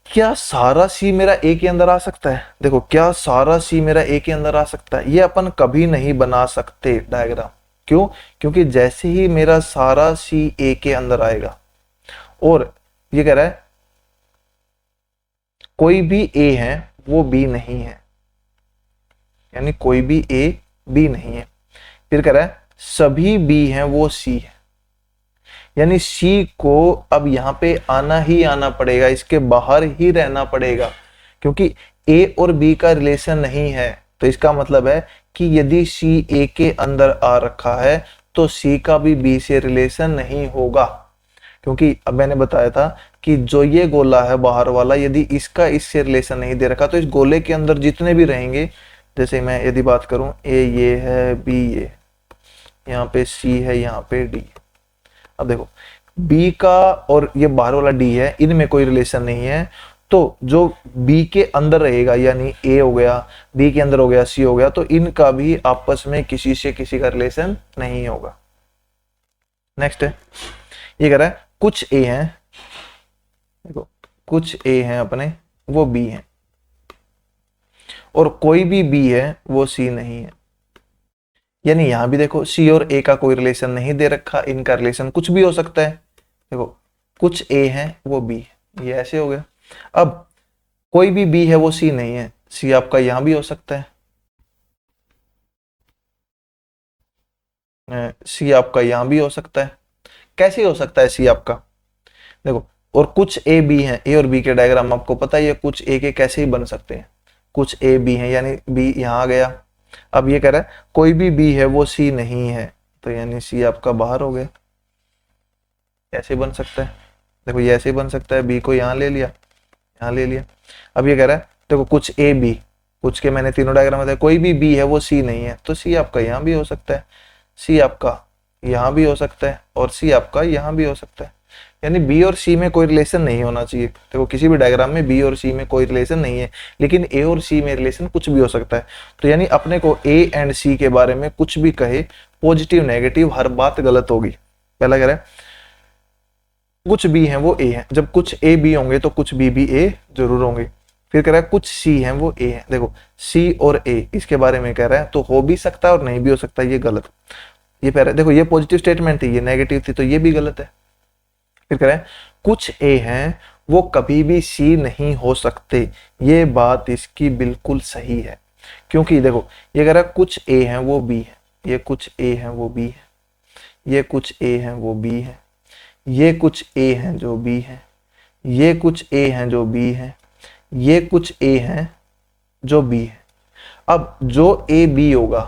क्या सारा सी मेरा ए के अंदर आ सकता है? देखो क्या सारा सी मेरा ए के अंदर आ सकता है? ये अपन कभी नहीं बना सकते डायग्राम। क्यों? क्योंकि जैसे ही मेरा सारा सी ए के अंदर आएगा, और ये कह रहा है कोई भी ए है वो बी नहीं है, यानी कोई भी ए बी नहीं है। फिर कह रहा है सभी बी हैं वो सी है, यानी सी को अब यहां पे आना ही आना पड़ेगा, इसके बाहर ही रहना पड़ेगा, क्योंकि ए और बी का रिलेशन नहीं है। तो इसका मतलब है कि यदि सी ए के अंदर आ रखा है तो सी का भी बी से रिलेशन नहीं होगा, क्योंकि अब मैंने बताया था कि जो ये गोला है बाहर वाला, यदि इसका इससे रिलेशन नहीं दे रखा तो इस गोले के अंदर जितने भी रहेंगे, जैसे मैं यदि बात करूं ए ये है बी ये, यहाँ पे सी है यहाँ पे डी। अब देखो बी का और ये बाहर वाला डी है, इनमें कोई रिलेशन नहीं है, तो जो बी के अंदर रहेगा यानी ए हो गया, बी के अंदर हो गया, सी हो गया, तो इनका भी आपस में किसी से किसी का रिलेशन नहीं होगा। नेक्स्ट है, ये कह रहा है कुछ ए हैं, देखो कुछ ए हैं अपने वो बी हैं, और कोई भी बी है वो सी नहीं है, यानी यहां भी देखो सी और ए का कोई रिलेशन नहीं दे रखा, इनका रिलेशन कुछ भी हो सकता है। देखो कुछ ए है वो बी है, ये ऐसे हो गया। अब कोई भी बी है वो सी नहीं है, सी आपका यहां भी हो सकता है, सी आपका यहां भी हो सकता है। कैसे हो सकता है सी आपका? देखो और कुछ ए बी है, ए और बी के डायग्राम आपको पता ही है, कुछ ए के कैसे ही बन सकते हैं, कुछ ए बी है, यानी बी यहां आ गया, अब ये कह रहा है कोई भी बी है वो सी नहीं है, तो यानी सी आपका बाहर हो गया। ऐसे बन सकता है, देखो ये ऐसे बन सकता है, बी को यहाँ ले लिया, यहाँ ले लिया। अब ये कह रहा है देखो कुछ ए बी, कुछ के मैंने तीनों डायग्राम बताया, कोई भी बी है वो सी नहीं है, तो सी आपका यहाँ भी हो सकता है, सी आपका यहाँ भी हो सकता है, और सी आपका यहाँ भी हो सकता है। यानी बी और सी में कोई रिलेशन नहीं होना चाहिए। देखो किसी भी डायग्राम में बी और सी में कोई रिलेशन नहीं है, लेकिन ए और सी में रिलेशन कुछ भी हो सकता है। तो यानी अपने को ए एंड सी के बारे में कुछ भी कहे, पॉजिटिव नेगेटिव हर बात गलत होगी। पहला कह रहा है कुछ बी हैं वो ए हैं, जब कुछ ए बी होंगे तो कुछ बी भी ए जरूर होंगे। फिर कह रहा है कुछ सी हैं वो ए हैं, देखो सी और ए इसके बारे में कह रहा है, तो हो भी सकता है और नहीं भी हो सकता, ये गलत। ये कह रहा है देखो ये पॉजिटिव स्टेटमेंट थी, ये नेगेटिव थी, तो ये भी गलत है। फिर कह रहा है कुछ ए हैं वो कभी भी सी नहीं हो सकते, ये बात इसकी बिल्कुल सही है। क्योंकि देखो ये कह रहा है कुछ ए हैं वो बी है, ये कुछ ए हैं वो बी है, ये कुछ ए हैं वो बी है, ये कुछ ए हैं जो बी है, ये कुछ ए हैं जो बी है, ये कुछ ए हैं जो बी है। अब जो ए बी होगा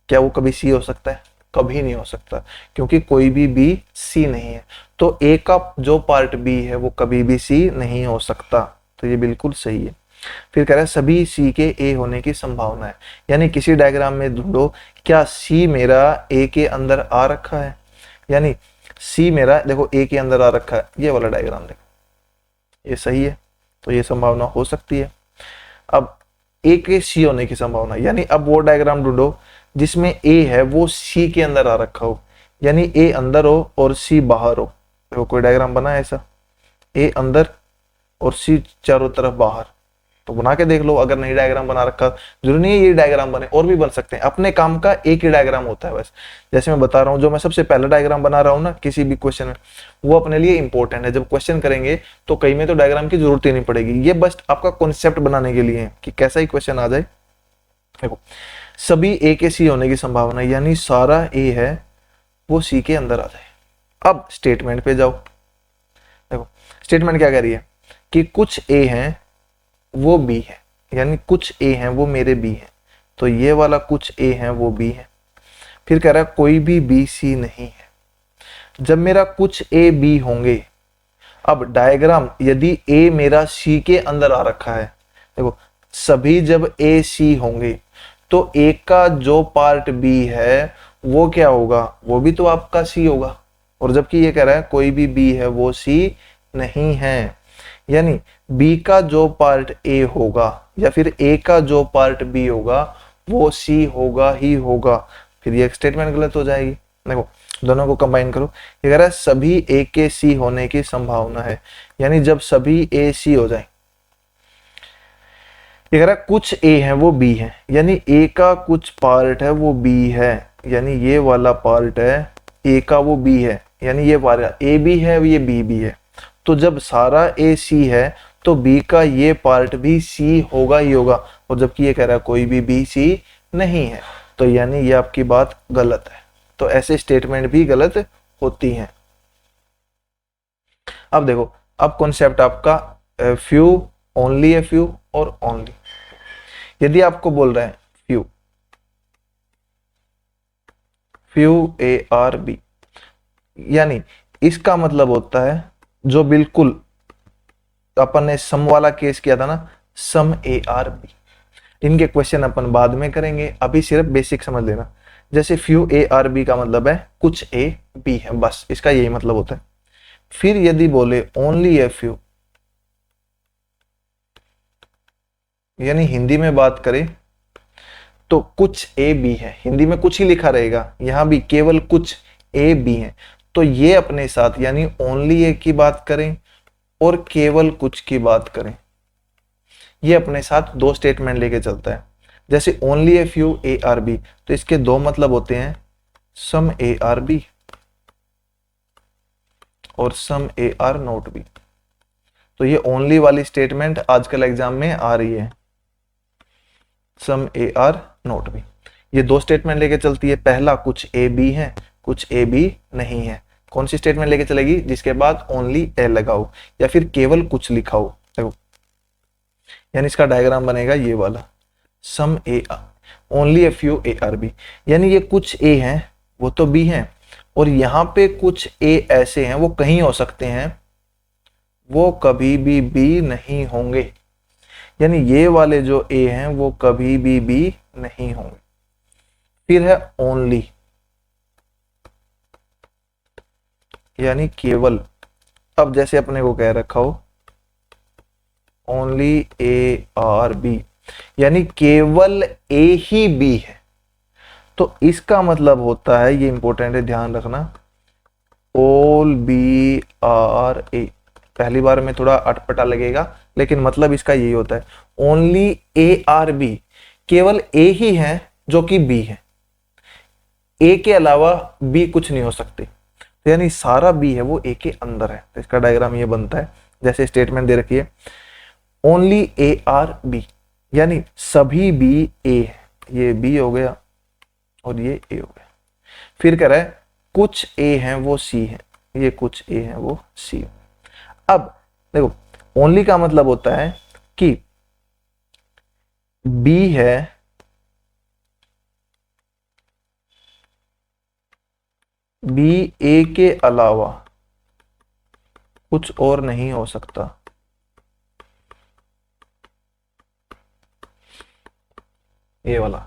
क्या वो कभी सी हो सकता है? कभी नहीं हो सकता, क्योंकि कोई भी बी सी नहीं है। तो ए का जो पार्ट बी है वो कभी भी सी नहीं हो सकता, तो ये बिल्कुल सही है। फिर कह रहा है सभी सी के ए होने की संभावना है, यानी किसी डायग्राम में ढूंढो क्या सी मेरा ए के अंदर आ रखा है, यानी सी मेरा देखो ए के अंदर आ रखा है, ये वाला डायग्राम देखो ये सही है, तो ये संभावना हो सकती है। अब ए के सी होने की संभावना, यानी अब वो डायग्राम ढूंढो जिसमें ए है वो सी के अंदर आ रखा हो, यानी ए अंदर हो और सी बाहर हो। देखो कोई डायग्राम बना है ऐसा, ए अंदर और सी चारों तरफ बाहर, तो बना के देख लो। अगर नहीं डायग्राम बना रखा, जरूरी नहीं है ये डायग्राम बने, और भी बन सकते हैं। अपने काम का एक ही डायग्राम होता है बस। जैसे मैं बता रहा हूँ, जो मैं सबसे पहला डायग्राम बना रहा हूँ ना किसी भी क्वेश्चन में, वो अपने लिए इंपॉर्टेंट है। जब क्वेश्चन करेंगे तो कई में तो डायग्राम की जरूरत ही नहीं पड़ेगी, ये बस आपका कॉन्सेप्ट बनाने के लिए है कि कैसा ही क्वेश्चन आ जाए। देखो सभी ए के सी होने की संभावना, यानी सारा ए है वो सी के अंदर आ जाए। अब स्टेटमेंट पे जाओ, देखो स्टेटमेंट क्या कह रही है कि कुछ ए हैं वो बी है, यानी कुछ ए हैं वो मेरे बी हैं, तो ये वाला कुछ ए हैं वो बी है। फिर कह रहा है कोई भी बी सी नहीं है, जब मेरा कुछ ए बी होंगे। अब डायग्राम यदि ए मेरा सी के अंदर आ रखा है, देखो सभी जब ए सी होंगे तो ए का जो पार्ट बी है वो क्या होगा, वो भी तो आपका सी होगा। और जबकि ये कह रहा है कोई भी बी है वो सी नहीं है, यानी बी का जो पार्ट ए होगा या फिर ए का जो पार्ट बी होगा वो सी होगा ही होगा। फिर ये स्टेटमेंट गलत हो जाएगी। देखो दोनों को कंबाइन करो, ये कह रहा है सभी ए के सी होने की संभावना है, यानी जब सभी ए सी हो जाए। ये कह रहा है कुछ ए है वो बी है, यानी ए का कुछ पार्ट है वो बी है, यानी ये वाला पार्ट है ए का वो बी है, यानी ये वाला ए बी है ये बी भी है। तो जब सारा ए सी है तो बी का ये पार्ट भी सी होगा ही होगा, और जबकि ये कह रहा है कोई भी बी सी नहीं है, तो यानी ये आपकी बात गलत है। तो ऐसे स्टेटमेंट भी गलत होती हैं। अब देखो अब कॉन्सेप्ट आपका फ्यू, ओनली ए फ्यू और ओनली। यदि आपको बोल रहे हैं few, few A R B, यानी इसका मतलब होता है जो बिल्कुल अपन ने सम वाला केस किया था ना, सम ए आर बी। इनके क्वेश्चन अपन बाद में करेंगे, अभी सिर्फ बेसिक समझ लेना। जैसे फ्यू ए आर बी का मतलब है कुछ ए बी है, बस इसका यही मतलब होता है। फिर यदि बोले ओनली ए फ्यू, यानी हिंदी में बात करें तो कुछ ए बी है, हिंदी में कुछ ही लिखा रहेगा, यहां भी केवल कुछ ए बी है। तो ये अपने साथ यानी ओनली ए की बात करें और केवल कुछ की बात करें, ये अपने साथ दो स्टेटमेंट लेके चलता है। जैसे only a few A R B, तो इसके दो मतलब होते हैं, सम ए आर बी और सम ए आर नॉट बी। तो ये ओनली वाली स्टेटमेंट आजकल एग्जाम में आ रही है, सम ए आर नॉट बी। ये दो स्टेटमेंट लेके चलती है, पहला कुछ ए बी है कुछ ए बी नहीं है। कौन सी स्टेटमेंट लेके चलेगी? जिसके बाद ओनली ए लगाओ या फिर केवल कुछ लिखा हो। देखो यानी इसका डायग्राम बनेगा ये वाला, some A R, only a few A R B, यानी ये कुछ ए हैं वो तो बी हैं, और यहाँ पे कुछ ए ऐसे हैं वो कहीं हो सकते हैं, वो कभी भी बी नहीं होंगे। यानी ये वाले जो ए हैं वो कभी भी बी नहीं होंगे। फिर है ओनली, यानी केवल। अब जैसे अपने को कह रखा हो ओनली ए आर बी, यानी केवल ए ही बी है, तो इसका मतलब होता है, ये इंपॉर्टेंट है ध्यान रखना, ऑल बी आर ए। पहली बार में थोड़ा अटपटा लगेगा, लेकिन मतलब इसका यही होता है, ओनली ए आर बी, केवल ए ही है जो कि बी है, ए के अलावा बी कुछ नहीं हो सकते। तो यानी सारा बी है वो ए के अंदर है। तो इसका डायग्राम ये बनता है, जैसे स्टेटमेंट दे रखी है ओनली ए आर बी, यानी सभी बी ए है, ये बी हो गया और ये ए हो गया। फिर कह रहा है कुछ ए हैं वो सी है, ये कुछ ए हैं वो सी है। अब देखो ओनली का मतलब होता है कि बी है, बी ए के अलावा कुछ और नहीं हो सकता। ये वाला,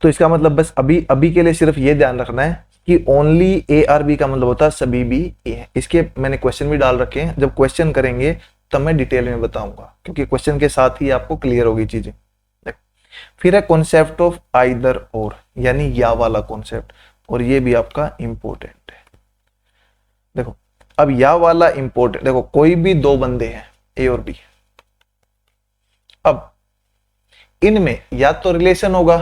तो इसका मतलब बस अभी अभी के लिए सिर्फ ये ध्यान रखना है कि ओनली ए आर बी का मतलब होता है सभी बी ए है। इसके मैंने क्वेश्चन भी डाल रखे हैं, जब क्वेश्चन करेंगे तब मैं डिटेल में बताऊंगा, क्योंकि क्वेश्चन के साथ ही आपको क्लियर होगी चीजें। फिर है कॉन्सेप्ट ऑफ आइदर और, यानी या वाला कॉन्सेप्ट, और ये भी आपका इंपॉर्टेंट है। देखो अब या वाला इंपॉर्टेंट, देखो कोई भी दो बंदे हैं ए और बी, अब इनमें या तो रिलेशन होगा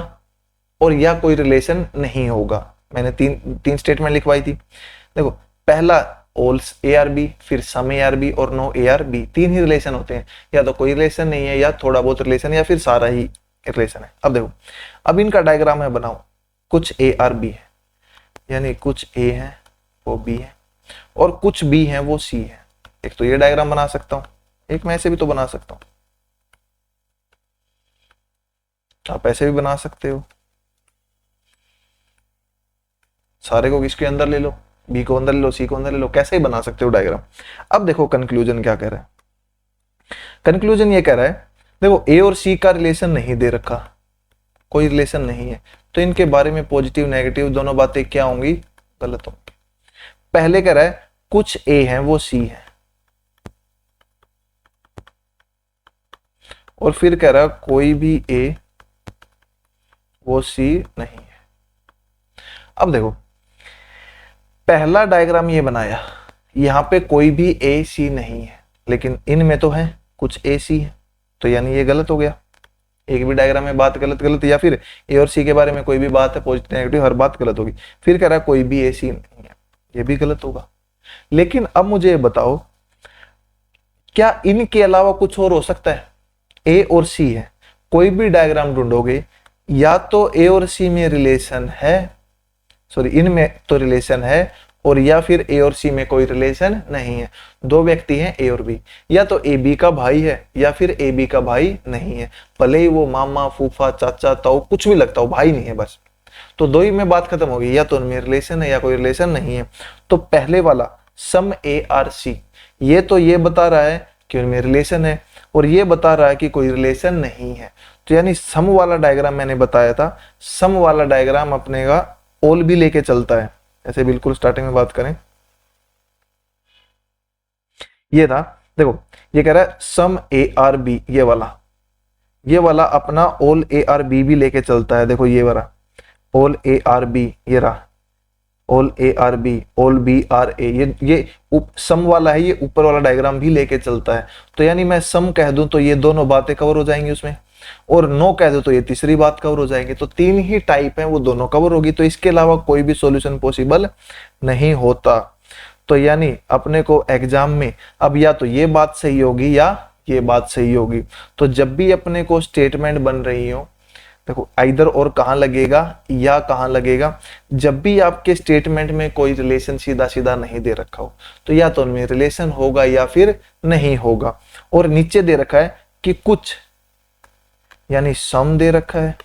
और या कोई रिलेशन नहीं होगा। मैंने तीन स्टेटमेंट लिखवाई थी। देखो पहला ऑल ए आर बी, फिर सम ए आर बी और नो ए आर बी, तीन ही रिलेशन होते हैं, या तो कोई रिलेशन नहीं है, या थोड़ा बहुत रिलेशन, या फिर सारा ही रिलेशन है। अब देखो अब इनका डायग्राम है बनाओ, कुछ ए आर बी है, यानी कुछ ए है वो बी है, और कुछ बी है वो सी है। एक तो ये डायग्राम बना सकता हूं, एक मैं ऐसे भी तो बना सकता हूं, आप ऐसे भी बना सकते हो, सारे को किसके अंदर ले लो, बी को अंदर ले लो, सी को अंदर ले लो, कैसे ही बना सकते हो डायग्राम। अब देखो कंक्लूजन क्या कह रहा है, कंक्लूजन ये कह रहा है, देखो ए और सी का रिलेशन नहीं दे रखा, कोई रिलेशन नहीं है, तो इनके बारे में पॉजिटिव नेगेटिव दोनों बातें क्या होंगी, गलत होंगी। पहले कह रहा है कुछ ए हैं वो सी है, और फिर कह रहा है कोई भी ए वो सी नहीं है। अब देखो पहला डायग्राम ये बनाया, यहां पे कोई भी ए सी नहीं है, लेकिन इनमें तो है कुछ ए सी है, तो यानी ये गलत हो गया। एक भी डायग्राम में बात गलत गलत, या फिर ए और सी के बारे में कोई भी बात है पॉजिटिव नेगेटिव, हर बात गलत होगी। फिर कह रहा है कोई भी ए सी नहीं है, ये भी गलत होगा। लेकिन अब मुझे ये बताओ क्या इनके अलावा कुछ और हो सकता है, ए और सी है, कोई भी डायग्राम ढूंढोगे या तो ए और सी में रिलेशन है, सॉरी इनमें तो रिलेशन है, और या फिर ए और सी में कोई रिलेशन नहीं है। दो व्यक्ति हैं ए और बी, या तो ए बी का भाई है या फिर ए बी का भाई नहीं है, भले ही वो मामा फूफा चाचा ताऊ कुछ भी लगता हो, भाई नहीं है बस। तो दो ही में बात खत्म होगी, या तो उनमें रिलेशन है या कोई रिलेशन नहीं है। तो पहले वाला सम ए आर सी, ये तो ये बता रहा है कि उनमें रिलेशन है, और ये बता रहा है कि कोई रिलेशन नहीं है। तो यानी सम वाला डायग्राम मैंने बताया था, सम वाला डायग्राम अपने का ऑल भी लेके चलता है। ऐसे बिल्कुल स्टार्टिंग में बात करें, ये था, देखो ये कह रहा है सम ए आर बी, ये वाला अपना ऑल ए आर बी भी लेके चलता है। देखो ये वाला ऑल ए आर बी, ये रहा all A are B, all B R A, ये सम वाला है, ये ऊपर वाला डायग्राम भी लेके चलता है। तो यानी मैं सम कह दूं तो ये दोनों बातें कवर हो जाएंगी उसमें, और नो कह दो तो ये तीसरी बात कवर हो जाएगी। तो तीन ही टाइप है वो दोनों कवर होगी, तो इसके अलावा कोई भी सॉल्यूशन पॉसिबल नहीं होता। तो यानी अपने को एग्जाम में अब या तो ये बात सही होगी या ये बात सही होगी। तो जब भी अपने को स्टेटमेंट बन रही हो, देखो आइदर और कहाँ लगेगा या कहाँ लगेगा, जब भी आपके स्टेटमेंट में कोई रिलेशन सीधा सीधा नहीं दे रखा हो, तो या तो उनमें रिलेशन होगा या फिर नहीं होगा। और नीचे दे रखा है कि कुछ, यानी सम दे रखा है,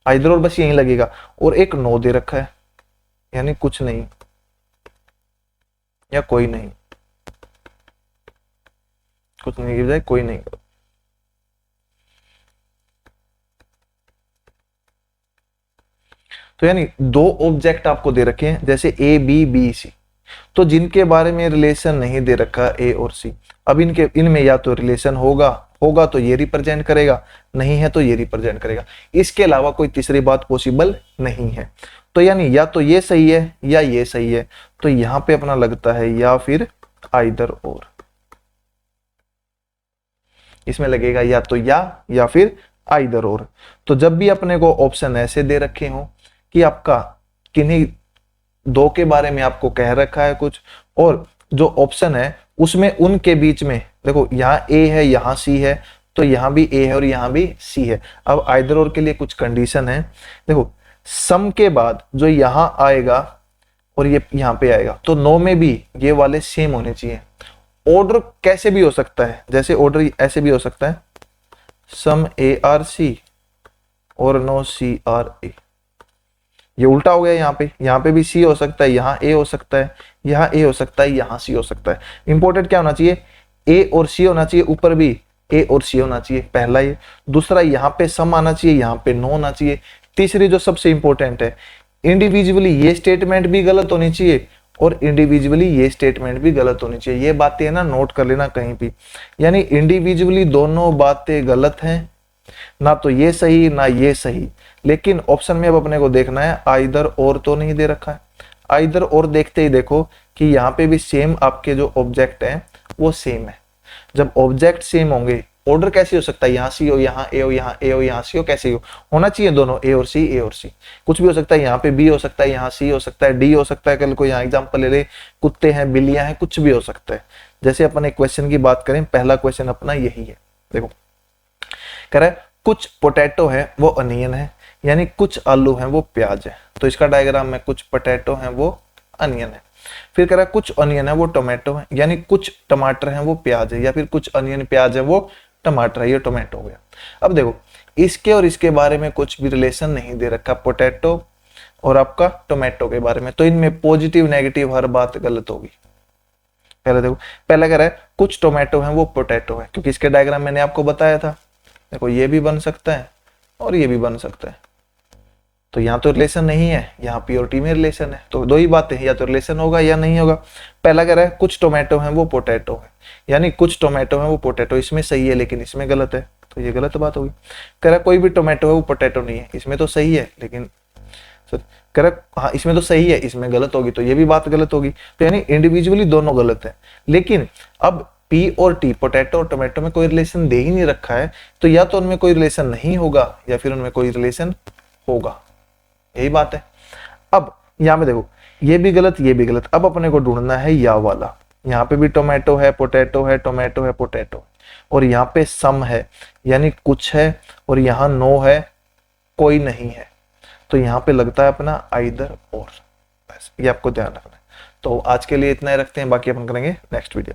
आइदर और बस यहीं लगेगा। और एक नो दे रखा है, यानी कुछ नहीं या कोई नहीं, कुछ नहीं की बजाय कोई नहीं। तो यानी दो ऑब्जेक्ट आपको दे रखे हैं जैसे ए बी बी सी, तो जिनके बारे में रिलेशन नहीं दे रखा ए और सी, अब इनमें या तो रिलेशन होगा होगा तो ये रिप्रेजेंट करेगा, नहीं है तो ये रिप्रेजेंट करेगा। इसके अलावा कोई तीसरी बात पॉसिबल नहीं है। तो यानी या तो ये सही है या ये सही है, तो यहां पे अपना लगता है या फिर आइदर और, इसमें लगेगा या तो या फिर आइदर और। तो जब भी अपने को ऑप्शन ऐसे दे रखे हो कि आपका किन्हीं दो के बारे में आपको कह रखा है कुछ, और जो ऑप्शन है उसमें उनके बीच में देखो यहाँ ए है यहाँ सी है, तो यहाँ भी ए है और यहाँ भी सी है। अब आइदर और के लिए कुछ कंडीशन है, देखो सम के बाद जो यहाँ आएगा और ये यहाँ पे आएगा, तो नो में भी ये वाले सेम होने चाहिए। ऑर्डर कैसे भी हो सकता है, जैसे ऑर्डर ऐसे भी हो सकता है सम ए आर सी और नो सी आर ए, ये उल्टा हो गया। यहाँ पे भी सी हो सकता है, यहाँ ए हो सकता है, यहाँ ए हो सकता है, यहाँ सी हो सकता है। इंपॉर्टेंट क्या होना चाहिए, ए और सी होना चाहिए, ऊपर भी ए और सी होना चाहिए, पहला ये। दूसरा यहाँ पे सम आना चाहिए, यहाँ पे नो होना चाहिए। तीसरी जो सबसे इंपॉर्टेंट है, इंडिविजुअली ये स्टेटमेंट भी गलत होनी चाहिए और इंडिविजुअली ये स्टेटमेंट भी गलत होनी चाहिए। ये बातें ना नोट कर लेना कहीं भी, यानी इंडिविजुअली दोनों बातें गलत हैं, ना तो ये सही ना ये सही। लेकिन ऑप्शन में अब अपने को देखना है आइदर और तो नहीं दे रखा है। आइदर और देखते ही देखो कि यहाँ पे भी सेम आपके जो ऑब्जेक्ट हैं वो सेम है। जब ऑब्जेक्ट सेम होंगे ऑर्डर कैसे हो सकता है, यहाँ सी हो यहाँ ए हो यहाँ ए हो यहाँ सी हो, कैसे हो होना चाहिए दोनों ए और सी, ए और सी। कुछ भी हो सकता है, यहाँ पे बी हो सकता है, यहाँ सी हो सकता है, डी हो सकता है। कल को यहाँ एग्जाम्पल ले ले, कुत्ते हैं बिल्लियां हैं, कुछ भी हो सकता है। जैसे अपन एक क्वेश्चन की बात करें, पहला क्वेश्चन अपना यही है, देखो कह रहा है कुछ पोटैटो है वो अनियन है, यानी कुछ आलू हैं वो प्याज है। तो इसका डायग्राम में कुछ पोटैटो हैं वो अनियन है। फिर कह रहा है कुछ अनियन है वो टोमेटो है, यानी कुछ टमाटर हैं वो प्याज है, या फिर कुछ अनियन प्याज है वो टमाटर है, ये टोमेटो हो गया। अब देखो इसके और इसके बारे में कुछ भी रिलेशन नहीं दे रखा, पोटैटो और आपका टोमेटो के बारे में, तो इनमें पॉजिटिव नेगेटिव हर बात गलत होगी। पहले देखो, पहला कह रहा है कुछ टोमेटो हैं वो पोटैटो है, क्योंकि इसके डायग्राम मैंने आपको बताया था। देखो ये भी बन सकता है और ये भी बन सकता है, तो यहाँ तो रिलेशन नहीं है, यहाँ प्योरिटी में रिलेशन है। तो दो ही बातें, या तो रिलेशन होगा या नहीं होगा। पहला कह रहा है कुछ टोमेटो हैं वो पोटैटो है, यानी कुछ टोमेटो हैं वो पोटैटो, इसमें सही है लेकिन इसमें गलत है, तो ये गलत बात होगी। कह रहा है कोई भी टोमेटो है वो पोटैटो नहीं है, इसमें तो सही है लेकिन कह रहा हाँ इसमें तो सही है इसमें गलत होगी, तो ये भी बात गलत होगी। तो यानी इंडिविजुअली दोनों गलत है। लेकिन अब पी और टी, पोटैटो और टोमेटो में कोई रिलेशन दे ही नहीं रखा है, तो या तो उनमें कोई रिलेशन नहीं होगा या फिर उनमें कोई रिलेशन होगा, यही बात है। अब यहाँ पे देखो ये भी गलत ये भी गलत। अब अपने को ढूंढना है या वाला। यहाँ पे भी टोमेटो है पोटैटो है, टोमेटो है पोटैटो, और यहाँ पे सम है यानी कुछ है, और यहाँ नो है कोई नहीं है, तो यहाँ पे लगता है अपना आइदर और। बस ये आपको ध्यान रखना है। तो आज के लिए इतना ही रखते हैं, बाकी अपन करेंगे नेक्स्ट वीडियो।